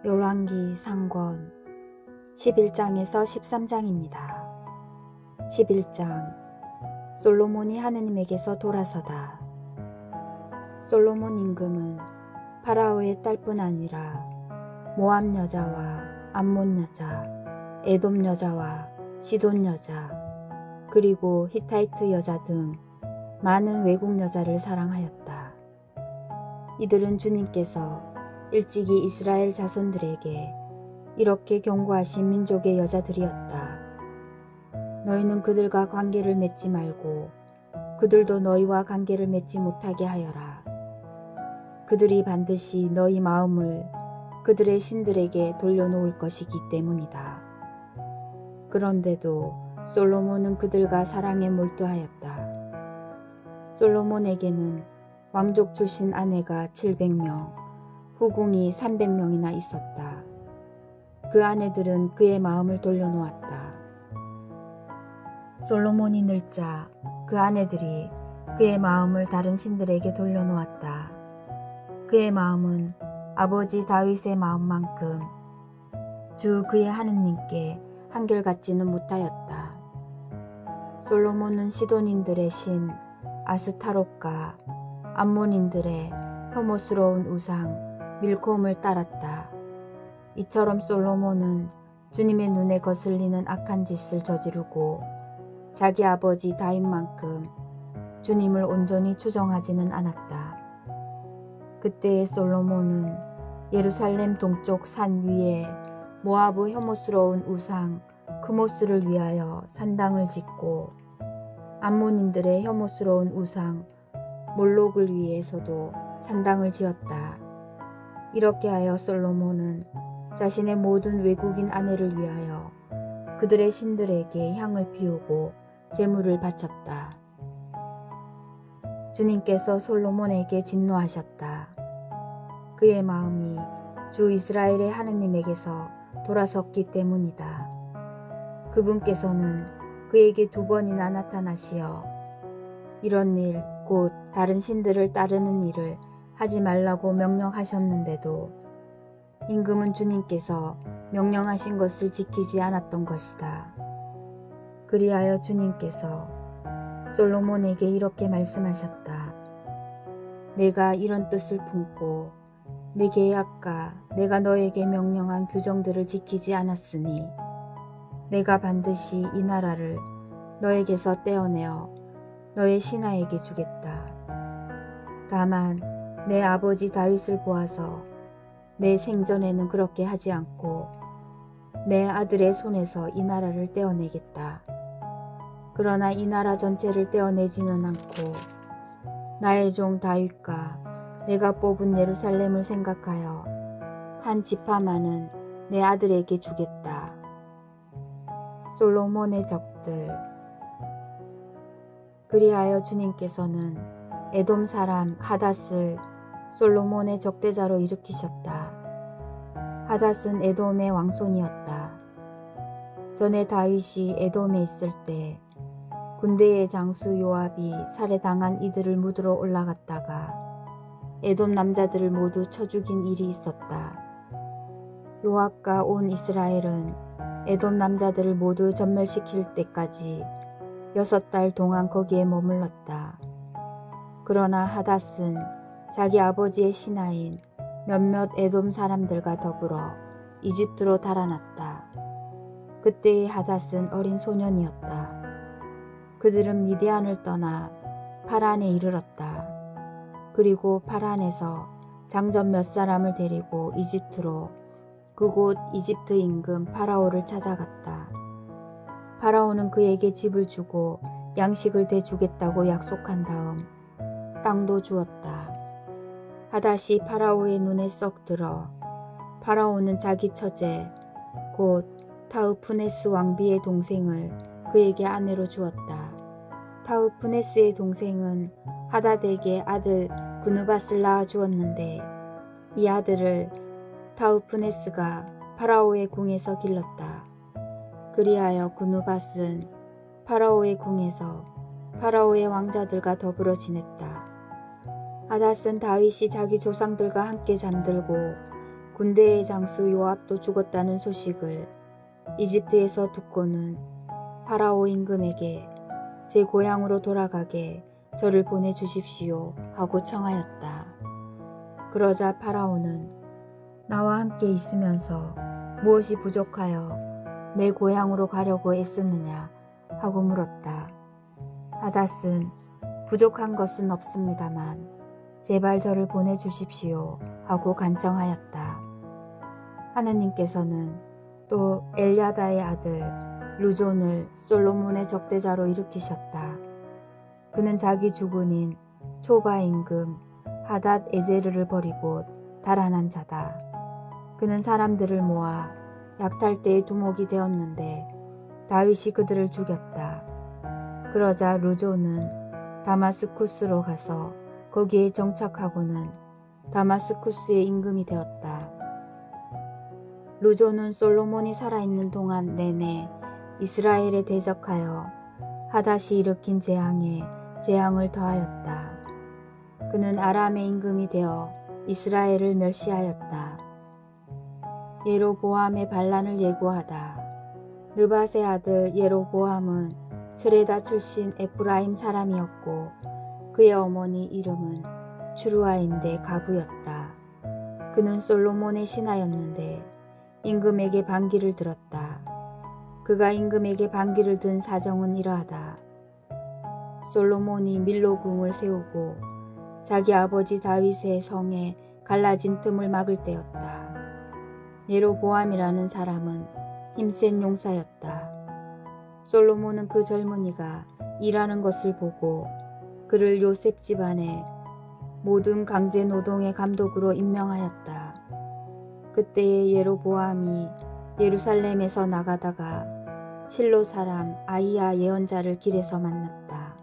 열왕기 상권 11장에서 13장입니다. 11장 솔로몬이 하느님에게서 돌아서다. 솔로몬 임금은 파라오의 딸뿐 아니라 모압 여자와 암몬 여자, 에돔 여자와 시돈 여자, 그리고 히타이트 여자 등 많은 외국 여자를 사랑하였다. 이들은 주님께서 일찍이 이스라엘 자손들에게 이렇게 경고하신 민족의 여자들이었다. 너희는 그들과 관계를 맺지 말고 그들도 너희와 관계를 맺지 못하게 하여라. 그들이 반드시 너희 마음을 그들의 신들에게 돌려놓을 것이기 때문이다. 그런데도 솔로몬은 그들과 사랑에 몰두하였다. 솔로몬에게는 왕족 출신 아내가 700명, 후궁이 300명이나 있었다. 그 아내들은 그의 마음을 돌려놓았다. 솔로몬이 늙자 그 아내들이 그의 마음을 다른 신들에게 돌려놓았다. 그의 마음은 아버지 다윗의 마음만큼 주 그의 하느님께 한결같지는 못하였다. 솔로몬은 시돈인들의 신 아스타롯과 암몬인들의 혐오스러운 우상 밀콤을 따랐다. 이처럼 솔로몬은 주님의 눈에 거슬리는 악한 짓을 저지르고 자기 아버지 다윗만큼 주님을 온전히 추종하지는 않았다. 그때의 솔로몬은 예루살렘 동쪽 산 위에 모압의 혐오스러운 우상 크모스를 위하여 산당을 짓고 암몬인들의 혐오스러운 우상 몰록을 위해서도 산당을 지었다. 이렇게 하여 솔로몬은 자신의 모든 외국인 아내를 위하여 그들의 신들에게 향을 피우고 제물을 바쳤다. 주님께서 솔로몬에게 진노하셨다. 그의 마음이 주 이스라엘의 하느님에게서 돌아섰기 때문이다. 그분께서는 그에게 2번이나 나타나시어 이런 일, 곧 다른 신들을 따르는 일을 하지 말라고 명령하셨는데도 임금은 주님께서 명령하신 것을 지키지 않았던 것이다. 그리하여 주님께서 솔로몬에게 이렇게 말씀하셨다. 내가 이런 뜻을 품고 내 계약과 내가 너에게 명령한 규정들을 지키지 않았으니 내가 반드시 이 나라를 너에게서 떼어내어 너의 신하에게 주겠다. 다만 내 아버지 다윗을 보아서 내 생전에는 그렇게 하지 않고 내 아들의 손에서 이 나라를 떼어내겠다. 그러나 이 나라 전체를 떼어내지는 않고 나의 종 다윗과 내가 뽑은 예루살렘을 생각하여 한 지파만은 내 아들에게 주겠다. 솔로몬의 적들. 그리하여 주님께서는 에돔 사람 하닷을 솔로몬의 적대자로 일으키셨다. 하닷은 에돔의 왕손이었다. 전에 다윗이 에돔에 있을 때 군대의 장수 요압이 살해당한 이들을 묻으러 올라갔다가 에돔 남자들을 모두 쳐 죽인 일이 있었다. 요압과 온 이스라엘은 에돔 남자들을 모두 전멸시킬 때까지 6달 동안 거기에 머물렀다. 그러나 하닷은 자기 아버지의 신하인 몇몇 에돔 사람들과 더불어 이집트로 달아났다. 그때의 하닷은 어린 소년이었다. 그들은 미디안을 떠나 파란에 이르렀다. 그리고 파란에서 장전 몇 사람을 데리고 이집트로 그곳 이집트 임금 파라오를 찾아갔다. 파라오는 그에게 집을 주고 양식을 대주겠다고 약속한 다음 땅도 주었다. 하닷이 파라오의 눈에 썩 들어 파라오는 자기 처제 곧 타흐푸네스 왕비의 동생을 그에게 아내로 주었다. 타흐푸네스의 동생은 하닷에게 아들 그누밧을 낳아 주었는데 이 아들을 타흐푸네스가 파라오의 궁에서 길렀다. 그리하여 그누밧은 파라오의 궁에서 파라오의 왕자들과 더불어 지냈다. 하닷은 다윗이 자기 조상들과 함께 잠들고 군대의 장수 요압도 죽었다는 소식을 이집트에서 듣고는 파라오 임금에게 제 고향으로 돌아가게 저를 보내주십시오 하고 청하였다. 그러자 파라오는 나와 함께 있으면서 무엇이 부족하여 내 고향으로 가려고 애쓰느냐 하고 물었다. 하닷은 부족한 것은 없습니다만 제발 저를 보내주십시오 하고 간청하였다. 하느님께서는 또 엘야다의 아들 르존을 솔로몬의 적대자로 일으키셨다. 그는 자기 주군인 초바 임금 하닷 에제르를 버리고 달아난 자다. 그는 사람들을 모아 약탈때의 두목이 되었는데 다윗이 그들을 죽였다. 그러자 르존은 다마스쿠스로 가서 거기에 정착하고는 다마스쿠스의 임금이 되었다. 르존은 솔로몬이 살아있는 동안 내내 이스라엘에 대적하여 하닷이 일으킨 재앙에 재앙을 더하였다. 그는 아람의 임금이 되어 이스라엘을 멸시하였다. 예로보암의 반란을 예고하다. 느밧의 아들 예로보암은 스레다 출신 에프라임 사람이었고 그의 어머니 이름은 추루아인데 가부였다. 그는 솔로몬의 신하였는데 임금에게 반기를 들었다. 그가 임금에게 반기를 든 사정은 이러하다. 솔로몬이 밀로궁을 세우고 자기 아버지 다윗의 성에 갈라진 틈을 막을 때였다. 예로보암이라는 사람은 힘센 용사였다. 솔로몬은 그 젊은이가 일하는 것을 보고 그를 요셉 집안의 모든 강제 노동의 감독으로 임명하였다. 그때에 예로보암이 예루살렘에서 나가다가 실로 사람 아히야 예언자를 길에서 만났다.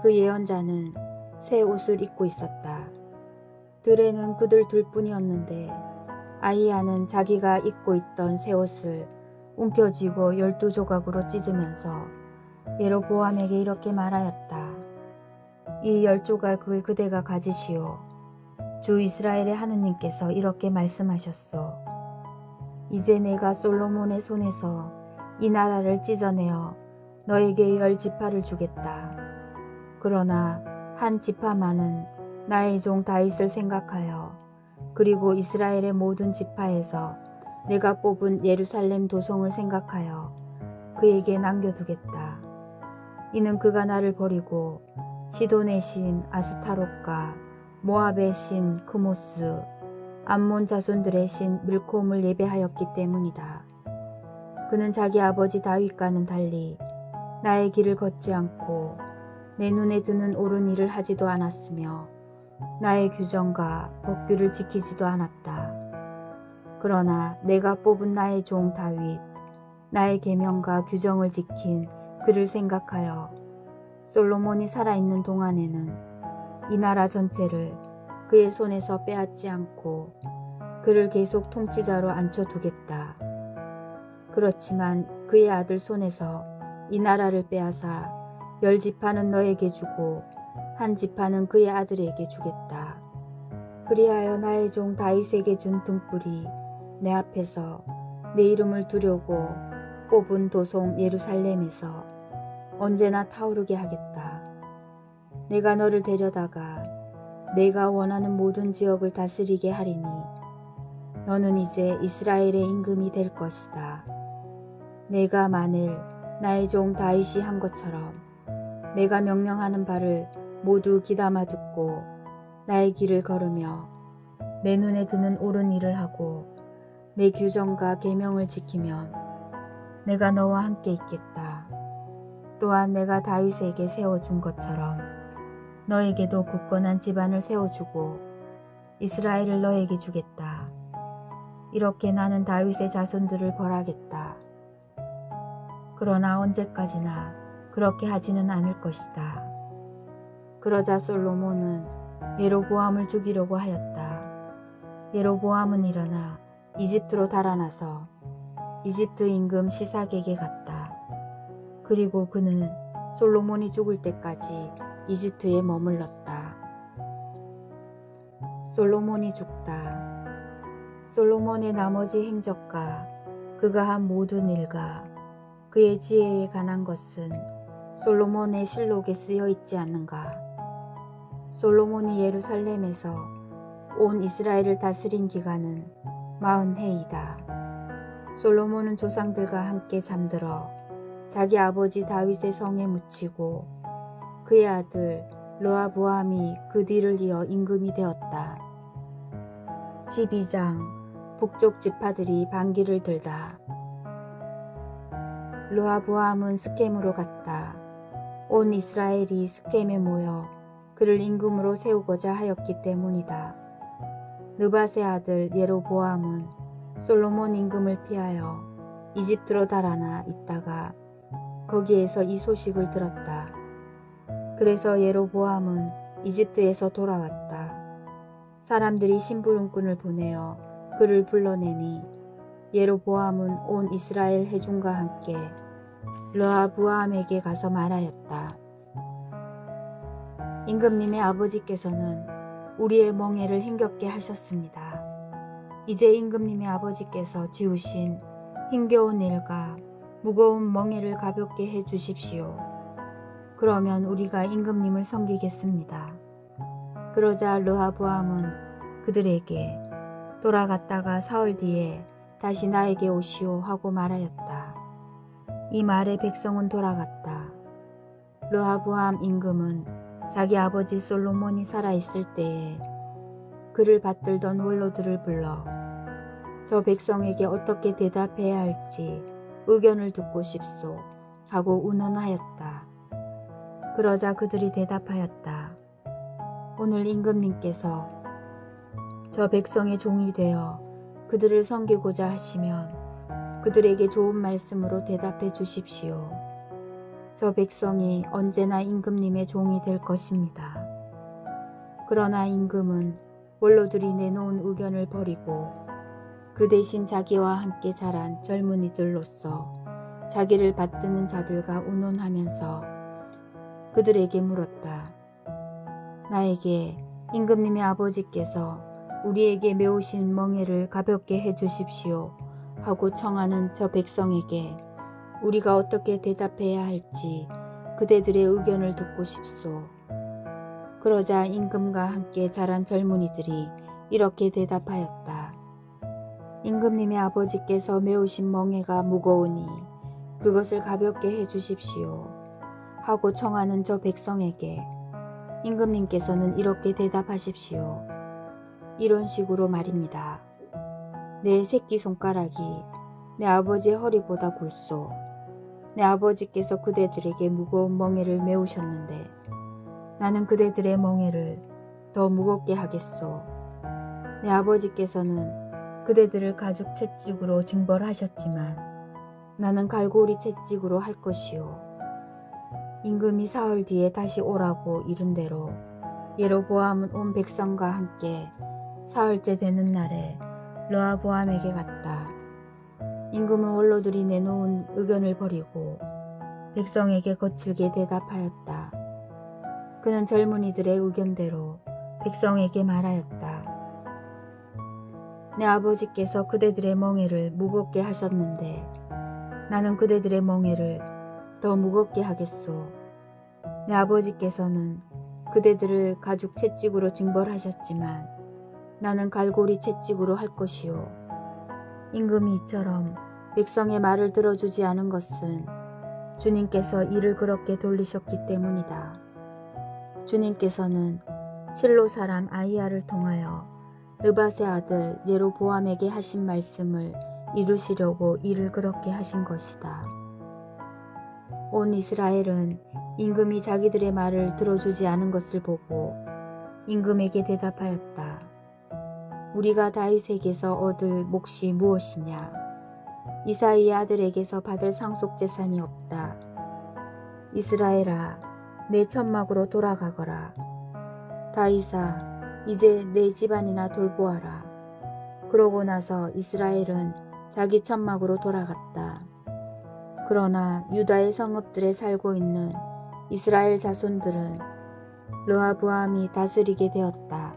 그 예언자는 새 옷을 입고 있었다. 들에는 그들 둘뿐이었는데 아히야는 자기가 입고 있던 새 옷을 움켜쥐고 12조각으로 찢으면서 예로보암에게 이렇게 말하였다. 이 10조각을 그대가 가지시오. 주 이스라엘의 하느님께서 이렇게 말씀하셨소. 이제 내가 솔로몬의 손에서 이 나라를 찢어내어 너에게 10지파를 주겠다. 그러나 한 지파만은 나의 종 다윗을 생각하여 그리고 이스라엘의 모든 지파에서 내가 뽑은 예루살렘 도성을 생각하여 그에게 남겨두겠다. 이는 그가 나를 버리고 시돈의 신 아스타롯과 모압의 신 크모스, 암몬 자손들의 신 밀콤을 예배하였기 때문이다. 그는 자기 아버지 다윗과는 달리 나의 길을 걷지 않고 내 눈에 드는 옳은 일을 하지도 않았으며 나의 규정과 법규를 지키지도 않았다. 그러나 내가 뽑은 나의 종 다윗, 나의 계명과 규정을 지킨 그를 생각하여 솔로몬이 살아있는 동안에는 이 나라 전체를 그의 손에서 빼앗지 않고 그를 계속 통치자로 앉혀두겠다. 그렇지만 그의 아들 손에서 이 나라를 빼앗아 10지파는 너에게 주고 한 지파는 그의 아들에게 주겠다. 그리하여 나의 종 다윗에게 준 등불이 내 앞에서 내 이름을 두려고 뽑은 도성 예루살렘에서 언제나 타오르게 하겠다. 내가 너를 데려다가 내가 원하는 모든 지역을 다스리게 하리니 너는 이제 이스라엘의 임금이 될 것이다. 내가 만일 나의 종 다윗이 한 것처럼 내가 명령하는 바를 모두 귀담아 듣고 나의 길을 걸으며 내 눈에 드는 옳은 일을 하고 내 규정과 계명을 지키면 내가 너와 함께 있겠다. 또한 내가 다윗에게 세워준 것처럼 너에게도 굳건한 집안을 세워주고 이스라엘을 너에게 주겠다. 이렇게 나는 다윗의 자손들을 벌하겠다. 그러나 언제까지나 그렇게 하지는 않을 것이다. 그러자 솔로몬은 예로보암을 죽이려고 하였다. 예로보암은 일어나 이집트로 달아나서 이집트 임금 시삭에게 갔다. 그리고 그는 솔로몬이 죽을 때까지 이집트에 머물렀다. 솔로몬이 죽다. 솔로몬의 나머지 행적과 그가 한 모든 일과 그의 지혜에 관한 것은 솔로몬의 실록에 쓰여 있지 않는가? 솔로몬이 예루살렘에서 온 이스라엘을 다스린 기간은 40해이다. 솔로몬은 조상들과 함께 잠들어 자기 아버지 다윗의 성에 묻히고 그의 아들 르호보암이 그 뒤를 이어 임금이 되었다. 12장 북쪽 지파들이 반기를 들다. 르호보암은 스켐으로 갔다. 온 이스라엘이 스켐에 모여 그를 임금으로 세우고자 하였기 때문이다. 느밧의 아들 예로보암은 솔로몬 임금을 피하여 이집트로 달아나 있다가 거기에서 이 소식을 들었다. 그래서 예로보암은 이집트에서 돌아왔다. 사람들이 심부름꾼을 보내어 그를 불러내니 예로보암은 온 이스라엘 회중과 함께 르호보암에게 가서 말하였다. 임금님의 아버지께서는 우리의 멍에를 힘겹게 하셨습니다. 이제 임금님의 아버지께서 지으신 힘겨운 일과 무거운 멍에를 가볍게 해 주십시오. 그러면 우리가 임금님을 섬기겠습니다. 그러자 르호보암은 그들에게 돌아갔다가 사흘 뒤에 다시 나에게 오시오 하고 말하였다. 이 말에 백성은 돌아갔다. 르호보암 임금은 자기 아버지 솔로몬이 살아있을 때에 그를 받들던 원로들을 불러 저 백성에게 어떻게 대답해야 할지 의견을 듣고 싶소 하고 의논하였다. 그러자 그들이 대답하였다. 오늘 임금님께서 저 백성의 종이 되어 그들을 섬기고자 하시면 그들에게 좋은 말씀으로 대답해 주십시오. 저 백성이 언제나 임금님의 종이 될 것입니다. 그러나 임금은 원로들이 내놓은 의견을 버리고 그 대신 자기와 함께 자란 젊은이들로서 자기를 받드는 자들과 의논하면서 그들에게 물었다. 나에게 임금님의 아버지께서 우리에게 메우신 멍에를 가볍게 해주십시오 하고 청하는 저 백성에게 우리가 어떻게 대답해야 할지 그대들의 의견을 듣고 싶소. 그러자 임금과 함께 자란 젊은이들이 이렇게 대답하였다. 임금님의 아버지께서 메우신 멍에가 무거우니 그것을 가볍게 해주십시오 하고 청하는 저 백성에게 임금님께서는 이렇게 대답하십시오. 이런 식으로 말입니다. 내 새끼손가락이 내 아버지의 허리보다 굵소. 내 아버지께서 그대들에게 무거운 멍에를 메우셨는데 나는 그대들의 멍에를 더 무겁게 하겠소. 내 아버지께서는 그대들을 가죽 채찍으로 징벌하셨지만 나는 갈고리 채찍으로 할 것이요. 임금이 사흘 뒤에 다시 오라고 이른 대로 예로보암은 온 백성과 함께 사흘째 되는 날에 르호보암에게 갔다. 임금은 원로들이 내놓은 의견을 버리고 백성에게 거칠게 대답하였다. 그는 젊은이들의 의견대로 백성에게 말하였다. 내 아버지께서 그대들의 멍에를 무겁게 하셨는데 나는 그대들의 멍에를 더 무겁게 하겠소. 내 아버지께서는 그대들을 가죽 채찍으로 징벌하셨지만 나는 갈고리 채찍으로 할 것이요. 임금이 이처럼 백성의 말을 들어주지 않은 것은 주님께서 이를 그렇게 돌리셨기 때문이다. 주님께서는 실로 사람 아히야를 통하여 느밧의 아들 예로보암에게 하신 말씀을 이루시려고 이를 그렇게 하신 것이다. 온 이스라엘은 임금이 자기들의 말을 들어주지 않은 것을 보고 임금에게 대답하였다. 우리가 다윗에게서 얻을 몫이 무엇이냐? 이사이의 아들에게서 받을 상속재산이 없다. 이스라엘아, 내 천막으로 돌아가거라. 다윗아, 이제 내 집안이나 돌보아라. 그러고 나서 이스라엘은 자기 천막으로 돌아갔다. 그러나 유다의 성읍들에 살고 있는 이스라엘 자손들은 르호보암이 다스리게 되었다.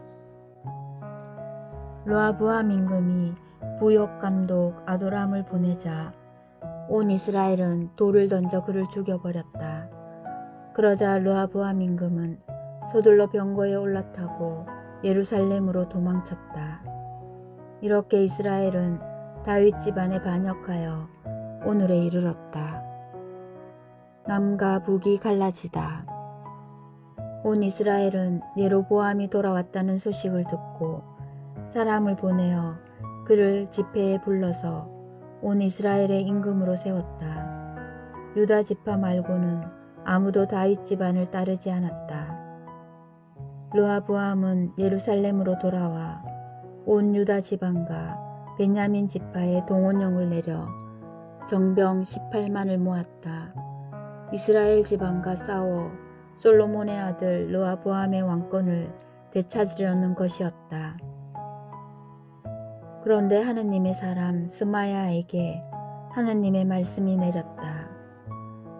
르호보암 임금이 부역 감독 아도람을 보내자 온 이스라엘은 돌을 던져 그를 죽여버렸다. 그러자 르하보암 임금은 서둘러 병거에 올라타고 예루살렘으로 도망쳤다. 이렇게 이스라엘은 다윗 집안에 반역하여 오늘에 이르렀다. 남과 북이 갈라지다. 온 이스라엘은 예로보암이 돌아왔다는 소식을 듣고 사람을 보내어 그를 집회에 불러서 온 이스라엘의 임금으로 세웠다. 유다 지파 말고는 아무도 다윗 집안을 따르지 않았다. 르하보암은 예루살렘으로 돌아와 온 유다 지방과 베냐민 지파의 동원령을 내려 정병 18만을 모았다. 이스라엘 지방과 싸워 솔로몬의 아들 르하보암의 왕권을 되찾으려는 것이었다. 그런데 하느님의 사람 스마야에게 하느님의 말씀이 내렸다.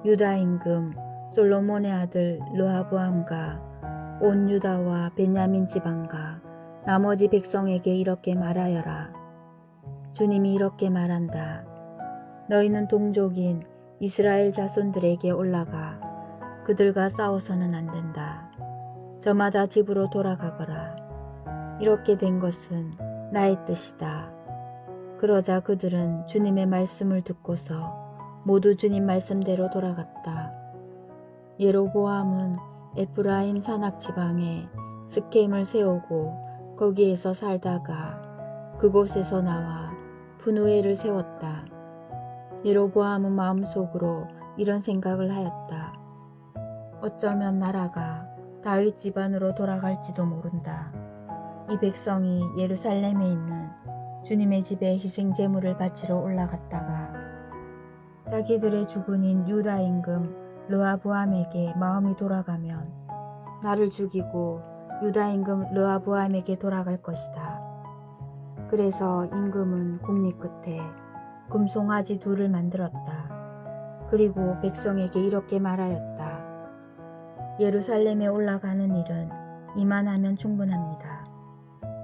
유다 임금 솔로몬의 아들 르하보암과 온 유다와 베냐민 지방과 나머지 백성에게 이렇게 말하여라. 주님이 이렇게 말한다. 너희는 동족인 이스라엘 자손들에게 올라가 그들과 싸워서는 안 된다. 저마다 집으로 돌아가거라. 이렇게 된 것은 나의 뜻이다. 그러자 그들은 주님의 말씀을 듣고서 모두 주님 말씀대로 돌아갔다. 예로보암은 에프라임 산악 지방에 스켐을 세우고 거기에서 살다가 그곳에서 나와 분우엘을 세웠다. 예로보암은 마음속으로 이런 생각을 하였다. 어쩌면 나라가 다윗 집안으로 돌아갈지도 모른다. 이 백성이 예루살렘에 있는 주님의 집에 희생 제물을 바치러 올라갔다가 자기들의 주군인 유다 임금 르하보암에게 마음이 돌아가면 나를 죽이고 유다 임금 르하보암에게 돌아갈 것이다. 그래서 임금은 궁리 끝에 금송아지 둘을 만들었다. 그리고 백성에게 이렇게 말하였다. 예루살렘에 올라가는 일은 이만하면 충분합니다.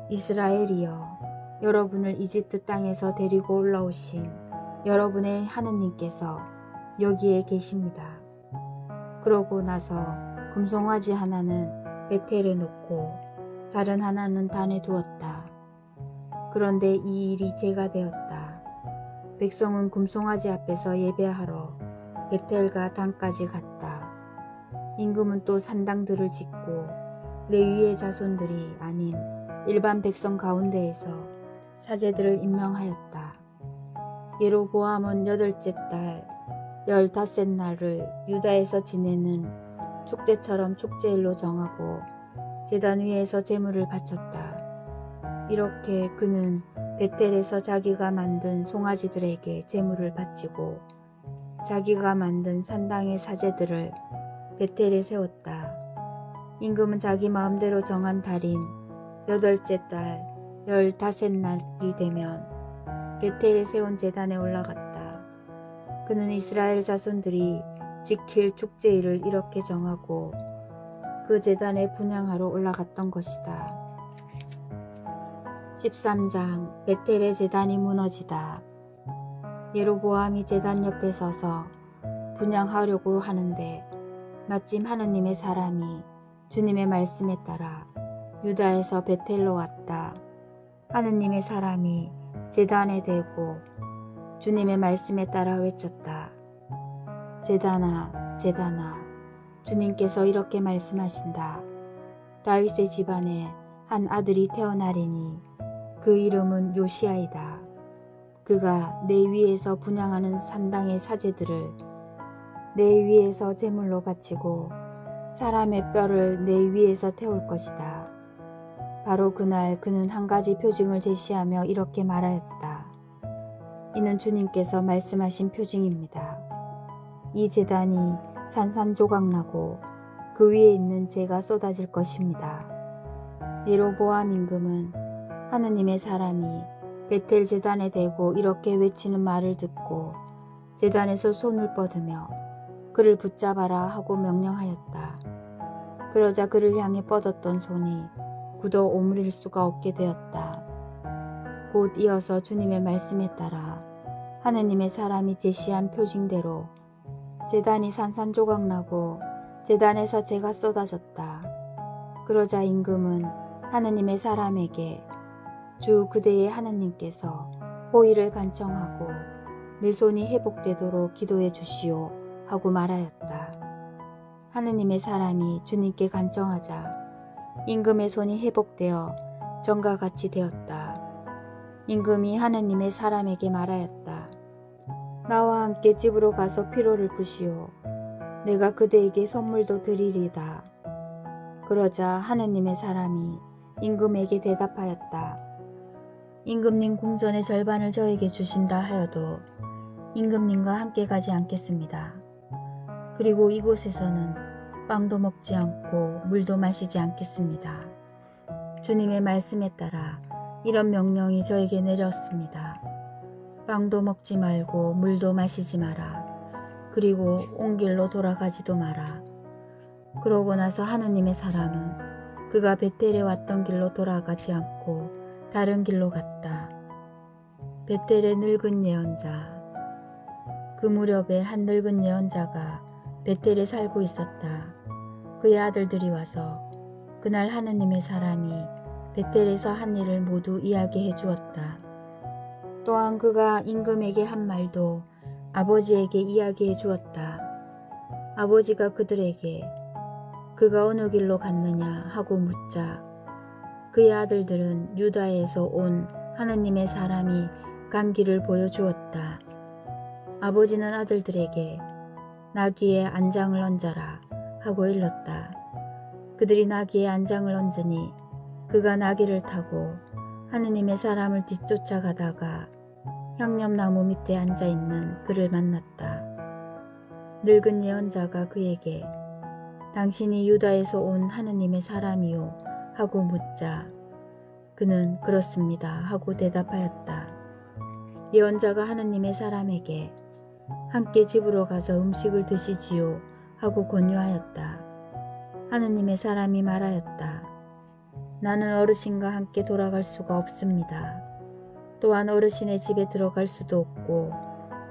이스라엘이여, 여러분을 이집트 땅에서 데리고 올라오신 여러분의 하느님께서 여기에 계십니다. 그러고 나서 금송아지 하나는 베텔에 놓고 다른 하나는 단에 두었다. 그런데 이 일이 제가 되었다. 백성은 금송아지 앞에서 예배하러 베텔과 단까지 갔다. 임금은 또 산당들을 짓고 레위의 자손들이 아닌 일반 백성 가운데에서 사제들을 임명하였다. 예로보암은 8째 달 15날을 유다에서 지내는 축제처럼 축제일로 정하고 제단 위에서 제물을 바쳤다. 이렇게 그는 베텔에서 자기가 만든 송아지들에게 제물을 바치고 자기가 만든 산당의 사제들을 베텔에 세웠다. 임금은 자기 마음대로 정한 달인 8째 달 15날이 되면 베텔에 세운 제단에 올라갔다. 그는 이스라엘 자손들이 지킬 축제일을 이렇게 정하고 그 제단에 분향하러 올라갔던 것이다. 13장 베텔의 제단이 무너지다. 예로보암이 제단 옆에 서서 분향하려고 하는데 마침 하느님의 사람이 주님의 말씀에 따라 유다에서 베텔로 왔다. 하느님의 사람이 제단에 대고 주님의 말씀에 따라 외쳤다. 제단아, 제단아, 주님께서 이렇게 말씀하신다. 다윗의 집안에 한 아들이 태어나리니 그 이름은 요시아이다. 그가 내 위에서 분향하는 산당의 사제들을 내 위에서 제물로 바치고 사람의 뼈를 내 위에서 태울 것이다. 바로 그날 그는 한 가지 표징을 제시하며 이렇게 말하였다. 이는 주님께서 말씀하신 표징입니다. 이 제단이 산산조각나고 그 위에 있는 재가 쏟아질 것입니다. 예로보암 임금은 하느님의 사람이 베텔 제단에 대고 이렇게 외치는 말을 듣고 제단에서 손을 뻗으며 그를 붙잡아라 하고 명령하였다. 그러자 그를 향해 뻗었던 손이 굳어 오므릴 수가 없게 되었다. 곧 이어서 주님의 말씀에 따라 하느님의 사람이 제시한 표징대로 제단이 산산조각나고 제단에서 재가 쏟아졌다. 그러자 임금은 하느님의 사람에게 주 그대의 하느님께서 호의를 간청하고 내 손이 회복되도록 기도해 주시오 하고 말하였다. 하느님의 사람이 주님께 간청하자 임금의 손이 회복되어 전과 같이 되었다. 임금이 하느님의 사람에게 말하였다. 나와 함께 집으로 가서 피로를 푸시오. 내가 그대에게 선물도 드리리다. 그러자 하느님의 사람이 임금에게 대답하였다. 임금님 궁전의 절반을 저에게 주신다 하여도 임금님과 함께 가지 않겠습니다. 그리고 이곳에서는 빵도 먹지 않고 물도 마시지 않겠습니다. 주님의 말씀에 따라 이런 명령이 저에게 내렸습니다. 빵도 먹지 말고 물도 마시지 마라. 그리고 온 길로 돌아가지도 마라. 그러고 나서 하느님의 사람은 그가 베텔에 왔던 길로 돌아가지 않고 다른 길로 갔다. 베텔의 늙은 예언자. 그 무렵에 한 늙은 예언자가 베텔에 살고 있었다. 그의 아들들이 와서 그날 하느님의 사람이 베텔에서 한 일을 모두 이야기해 주었다. 또한 그가 임금에게 한 말도 아버지에게 이야기해 주었다. 아버지가 그들에게 그가 어느 길로 갔느냐 하고 묻자 그의 아들들은 유다에서 온 하느님의 사람이 간 길을 보여주었다. 아버지는 아들들에게 나귀에 안장을 얹어라 하고 일렀다. 그들이 나귀에 안장을 얹으니 그가 나귀를 타고 하느님의 사람을 뒤쫓아가다가 향념나무 밑에 앉아있는 그를 만났다. 늙은 예언자가 그에게 당신이 유다에서 온 하느님의 사람이요 하고 묻자 그는 그렇습니다 하고 대답하였다. 예언자가 하느님의 사람에게 함께 집으로 가서 음식을 드시지요 하고 권유하였다. 하느님의 사람이 말하였다. 나는 어르신과 함께 돌아갈 수가 없습니다. 또한 어르신의 집에 들어갈 수도 없고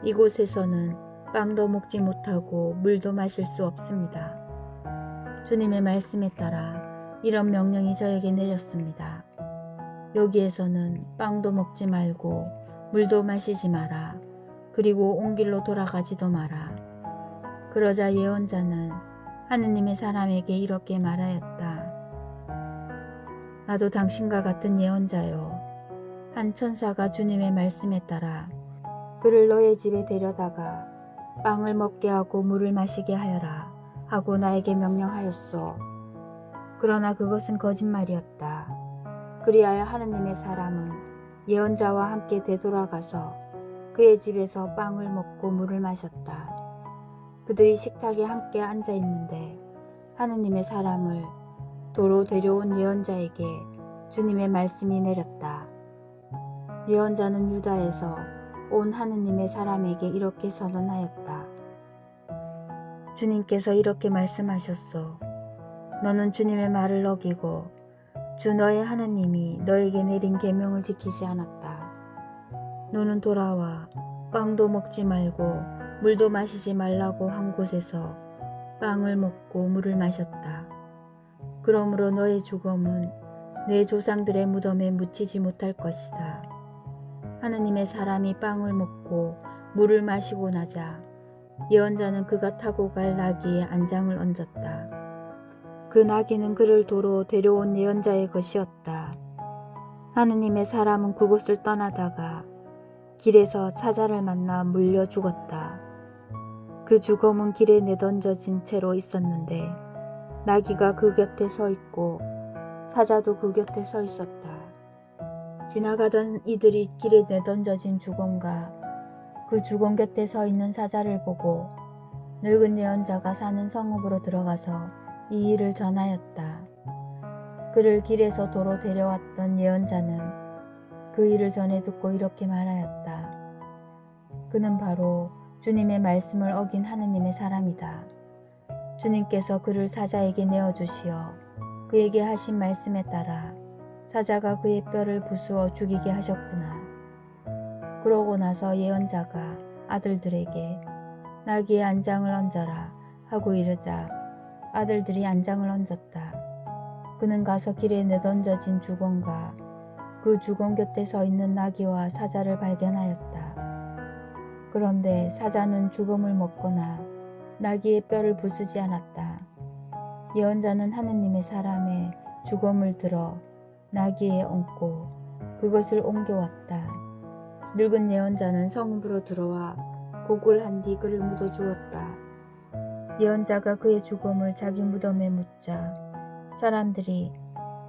이곳에서는 빵도 먹지 못하고 물도 마실 수 없습니다. 주님의 말씀에 따라 이런 명령이 저에게 내렸습니다. 여기에서는 빵도 먹지 말고 물도 마시지 마라. 그리고 온 길로 돌아가지도 마라. 그러자 예언자는 하느님의 사람에게 이렇게 말하였다. 나도 당신과 같은 예언자요. 한 천사가 주님의 말씀에 따라 그를 너의 집에 데려다가 빵을 먹게 하고 물을 마시게 하여라 하고 나에게 명령하였소. 그러나 그것은 거짓말이었다. 그리하여 하느님의 사람은 예언자와 함께 되돌아가서 그의 집에서 빵을 먹고 물을 마셨다. 그들이 식탁에 함께 앉아 있는데 하느님의 사람을 도로 데려온 예언자에게 주님의 말씀이 내렸다. 예언자는 유다에서 온 하느님의 사람에게 이렇게 선언하였다. 주님께서 이렇게 말씀하셨소. 너는 주님의 말을 어기고 주 너의 하느님이 너에게 내린 계명을 지키지 않았다. 너는 돌아와 빵도 먹지 말고 물도 마시지 말라고 한 곳에서 빵을 먹고 물을 마셨다. 그러므로 너의 죽음은 내 조상들의 무덤에 묻히지 못할 것이다. 하느님의 사람이 빵을 먹고 물을 마시고 나자 예언자는 그가 타고 갈 나귀에 안장을 얹었다. 그 나귀는 그를 도로 데려온 예언자의 것이었다. 하느님의 사람은 그곳을 떠나다가 길에서 사자를 만나 물려 죽었다. 그 죽음은 길에 내던져진 채로 있었는데 나귀가 그 곁에 서 있고 사자도 그 곁에 서 있었다. 지나가던 이들이 길에 내던져진 죽음과 그 죽음 곁에 서 있는 사자를 보고 늙은 예언자가 사는 성읍으로 들어가서 이 일을 전하였다. 그를 길에서 도로 데려왔던 예언자는 그 일을 전해 듣고 이렇게 말하였다. 그는 바로 주님의 말씀을 어긴 하느님의 사람이다. 주님께서 그를 사자에게 내어주시어 그에게 하신 말씀에 따라 사자가 그의 뼈를 부수어 죽이게 하셨구나. 그러고 나서 예언자가 아들들에게 나귀의 안장을 얹어라 하고 이르자 아들들이 안장을 얹었다. 그는 가서 길에 내던져진 주검과 그 주검 곁에 서 있는 나귀와 사자를 발견하였다. 그런데 사자는 주검을 먹거나 나귀의 뼈를 부수지 않았다. 예언자는 하느님의 사람의 주검을 들어 나귀에 얹고 그것을 옮겨왔다. 늙은 예언자는 성읍으로 들어와 곡을 한 뒤 그를 묻어 주었다. 예언자가 그의 주검을 자기 무덤에 묻자 사람들이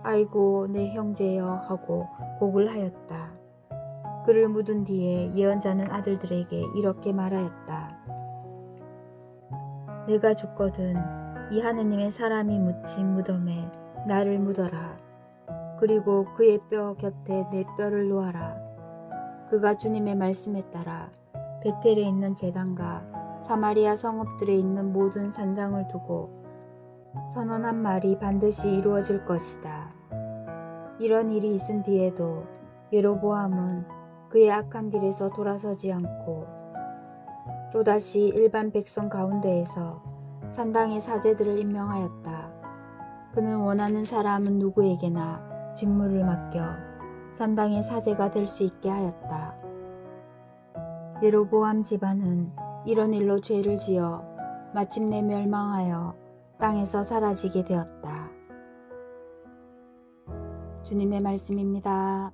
아이고 내 형제여 하고 곡을 하였다. 그를 묻은 뒤에 예언자는 아들들에게 이렇게 말하였다. 내가 죽거든 이 하느님의 사람이 묻힌 무덤에 나를 묻어라. 그리고 그의 뼈 곁에 내 뼈를 놓아라. 그가 주님의 말씀에 따라 베텔에 있는 제단과 사마리아 성읍들에 있는 모든 산당을 두고 선언한 말이 반드시 이루어질 것이다. 이런 일이 있은 뒤에도 예로보암은 그의 악한 길에서 돌아서지 않고 또다시 일반 백성 가운데에서 산당의 사제들을 임명하였다. 그는 원하는 사람은 누구에게나 직무를 맡겨 산당의 사제가 될 수 있게 하였다. 예로보암 집안은 이런 일로 죄를 지어 마침내 멸망하여 땅에서 사라지게 되었다. 주님의 말씀입니다.